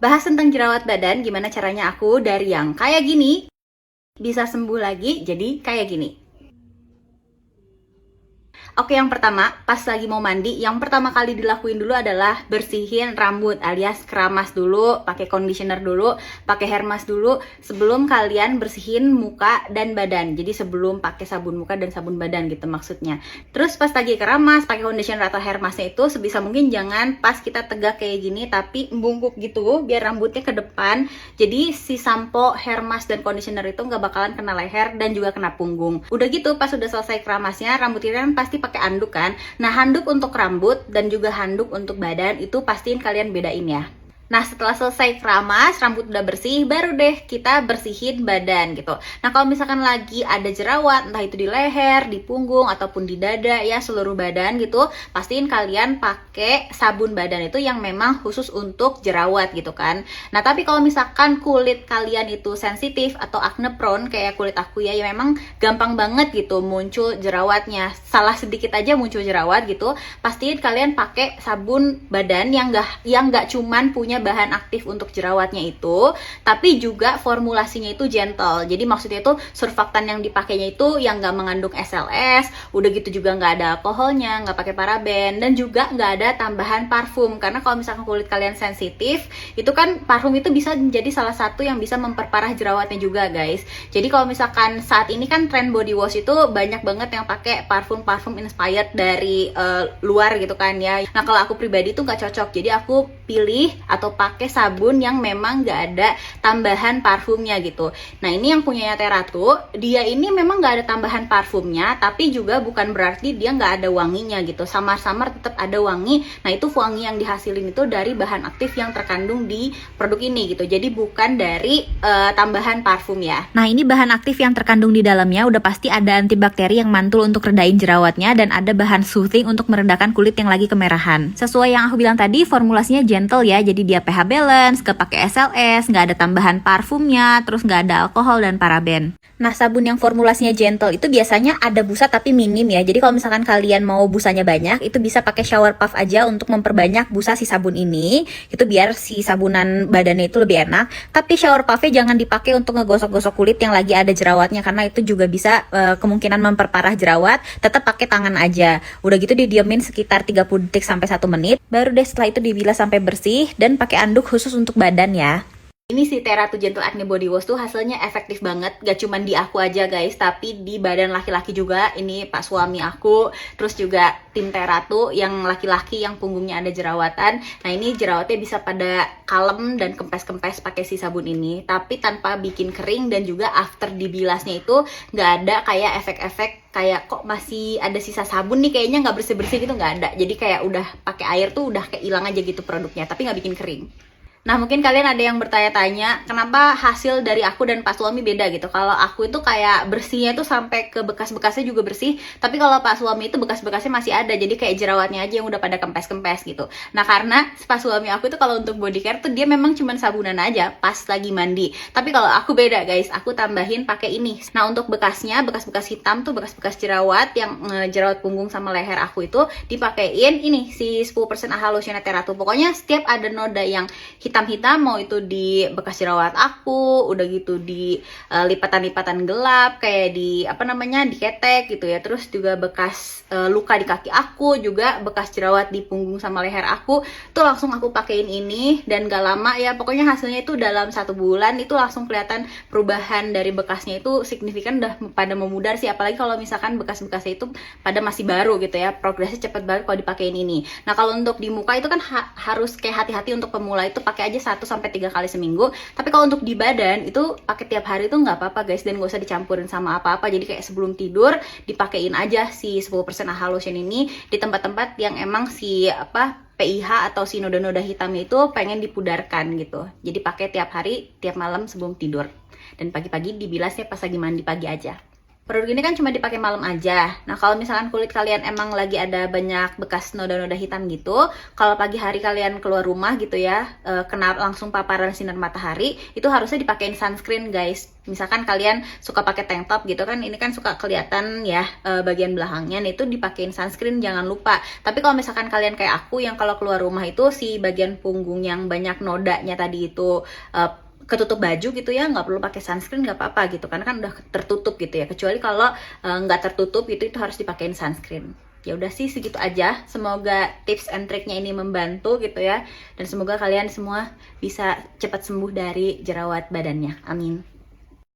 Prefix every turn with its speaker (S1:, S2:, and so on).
S1: Bahas tentang jerawat badan, gimana caranya aku dari yang kayak gini bisa sembuh lagi jadi kayak gini. Oke, yang pertama, pas lagi mau mandi, yang pertama kali dilakuin dulu adalah bersihin rambut alias keramas dulu, pakai conditioner dulu, pakai hair mask dulu sebelum kalian bersihin muka dan badan. Jadi sebelum pakai sabun muka dan sabun badan gitu maksudnya. Terus pas lagi keramas, pakai conditioner atau hair masknya itu sebisa mungkin jangan pas kita tegak kayak gini tapi bungkuk gitu biar rambutnya ke depan. Jadi si sampo, hair mask dan conditioner itu nggak bakalan kena leher dan juga kena punggung. Udah gitu pas udah selesai keramasnya, rambut kita kan pasti pakai handuk kan. Nah, handuk untuk rambut dan juga handuk untuk badan itu pastiin kalian bedain ya. Nah, setelah selesai keramas, rambut udah bersih, baru deh kita bersihin badan gitu. Nah, kalau misalkan lagi ada jerawat, entah itu di leher, di punggung, ataupun di dada ya, seluruh badan gitu, pastiin kalian pakai sabun badan itu yang memang khusus untuk jerawat gitu kan. Nah, tapi kalau misalkan kulit kalian itu sensitif atau acne prone kayak kulit aku ya, ya memang gampang banget gitu muncul jerawatnya. Salah sedikit aja muncul jerawat gitu, pastiin kalian pakai sabun badan yang nggak cuman punya bahan aktif untuk jerawatnya itu, tapi juga formulasinya itu gentle. Jadi maksudnya itu surfaktan yang dipakainya itu yang nggak mengandung SLS, udah gitu juga nggak ada alkoholnya, nggak pakai paraben, dan juga nggak ada tambahan parfum. Karena kalau misalkan kulit kalian sensitif, itu kan parfum itu bisa menjadi salah satu yang bisa memperparah jerawatnya juga guys. Jadi kalau misalkan saat ini kan tren body wash itu banyak banget yang pakai parfum inspired dari luar gitu kan ya. Nah kalau aku pribadi tuh nggak cocok, jadi aku pilih atau pakai sabun yang memang nggak ada tambahan parfumnya gitu. Nah ini yang punyanya Teratu, dia ini memang nggak ada tambahan parfumnya, tapi juga bukan berarti dia nggak ada wanginya gitu. Samar-samar tetap ada wangi. Nah itu wangi yang dihasilin itu dari bahan aktif yang terkandung di produk ini gitu. Jadi bukan dari tambahan parfum ya. Nah ini bahan aktif yang terkandung di dalamnya udah pasti ada antibakteri yang mantul untuk redain jerawatnya, dan ada bahan soothing untuk meredakan kulit yang lagi kemerahan. Sesuai yang aku bilang tadi, formulasinya gentle ya, jadi dia pH balance, gak pakai SLS, gak ada tambahan parfumnya, terus gak ada alkohol dan paraben. Nah sabun yang formulasinya gentle itu biasanya ada busa tapi minim ya, jadi kalau misalkan kalian mau busanya banyak, itu bisa pakai shower puff aja untuk memperbanyak busa si sabun ini, itu biar si sabunan badannya itu lebih enak. Tapi shower puffnya jangan dipakai untuk ngegosok-gosok kulit yang lagi ada jerawatnya, karena itu juga bisa kemungkinan memperparah jerawat. Tetap pakai tangan aja. Udah gitu didiemin sekitar 30 detik sampai 1 menit, baru deh setelah itu dibilas sampai bersih dan pakai anduk khusus untuk badan ya. Ini si Teratu Gentle Acne Body Wash tuh hasilnya efektif banget, gak cuma di aku aja guys, tapi di badan laki-laki juga. Ini pak suami aku, terus juga tim Teratu yang laki-laki yang punggungnya ada jerawatan. Nah ini jerawatnya bisa pada kalem dan kempes-kempes pakai si sabun ini, tapi tanpa bikin kering, dan juga after dibilasnya itu gak ada kayak efek-efek kayak kok masih ada sisa sabun nih kayaknya nggak bersih-bersih gitu, nggak ada. Jadi kayak udah pakai air tuh udah kayak hilang aja gitu produknya, tapi nggak bikin kering. Nah mungkin kalian ada yang bertanya-tanya kenapa hasil dari aku dan Pak Suami beda gitu. Kalau aku itu kayak bersihnya itu sampai ke bekas-bekasnya juga bersih, tapi kalau Pak Suami itu bekas-bekasnya masih ada, jadi kayak jerawatnya aja yang udah pada kempes-kempes gitu. Nah karena Pak Suami aku itu kalau untuk body care tuh dia memang cuman sabunan aja pas lagi mandi, tapi kalau aku beda guys, aku tambahin pakai ini. Nah untuk bekasnya, bekas-bekas hitam tuh, bekas-bekas jerawat yang jerawat punggung sama leher aku itu dipakein ini si 10% AHA Lotion Teratu. Pokoknya setiap ada noda yang hitam-hitam, mau itu di bekas jerawat aku, udah gitu di lipatan-lipatan gelap kayak di di ketek gitu ya, terus juga bekas luka di kaki aku, juga bekas jerawat di punggung sama leher aku, tuh langsung aku pakein ini, dan gak lama ya, pokoknya hasilnya itu dalam 1 bulan itu langsung kelihatan perubahan dari bekasnya itu signifikan, udah pada memudar sih, apalagi kalau misalkan bekas-bekasnya itu pada masih baru gitu ya, progresnya cepet banget kalau dipakein ini. Nah kalau untuk di muka itu kan harus kayak hati-hati, untuk pemula itu pakai aja 1-3 kali seminggu. Tapi kalau untuk di badan itu pakai tiap hari itu nggak apa-apa guys, dan nggak usah dicampurin sama apa-apa. Jadi kayak sebelum tidur dipakein aja si 10% AHA Lotion ini di tempat-tempat yang emang si PIH atau si noda-noda hitamnya itu pengen dipudarkan gitu. Jadi pakai tiap hari, tiap malam sebelum tidur. Dan pagi-pagi dibilasnya pas lagi mandi pagi aja. Produk ini kan cuma dipakai malam aja. Nah, kalau misalkan kulit kalian emang lagi ada banyak bekas noda-noda hitam gitu, kalau pagi hari kalian keluar rumah gitu ya, kena langsung paparan sinar matahari, itu harusnya dipakein sunscreen, guys. Misalkan kalian suka pakai tank top gitu kan, ini kan suka kelihatan ya bagian belakangnya, nah itu dipakein sunscreen jangan lupa. Tapi kalau misalkan kalian kayak aku yang kalau keluar rumah itu si bagian punggung yang banyak nodanya tadi itu ketutup baju gitu ya, nggak perlu pakai sunscreen, nggak apa-apa gitu, karena kan udah tertutup gitu ya. Kecuali kalau nggak tertutup itu harus dipakein sunscreen. Ya udah sih segitu aja. Semoga tips and triknya ini membantu gitu ya, dan semoga kalian semua bisa cepat sembuh dari jerawat badannya. Amin.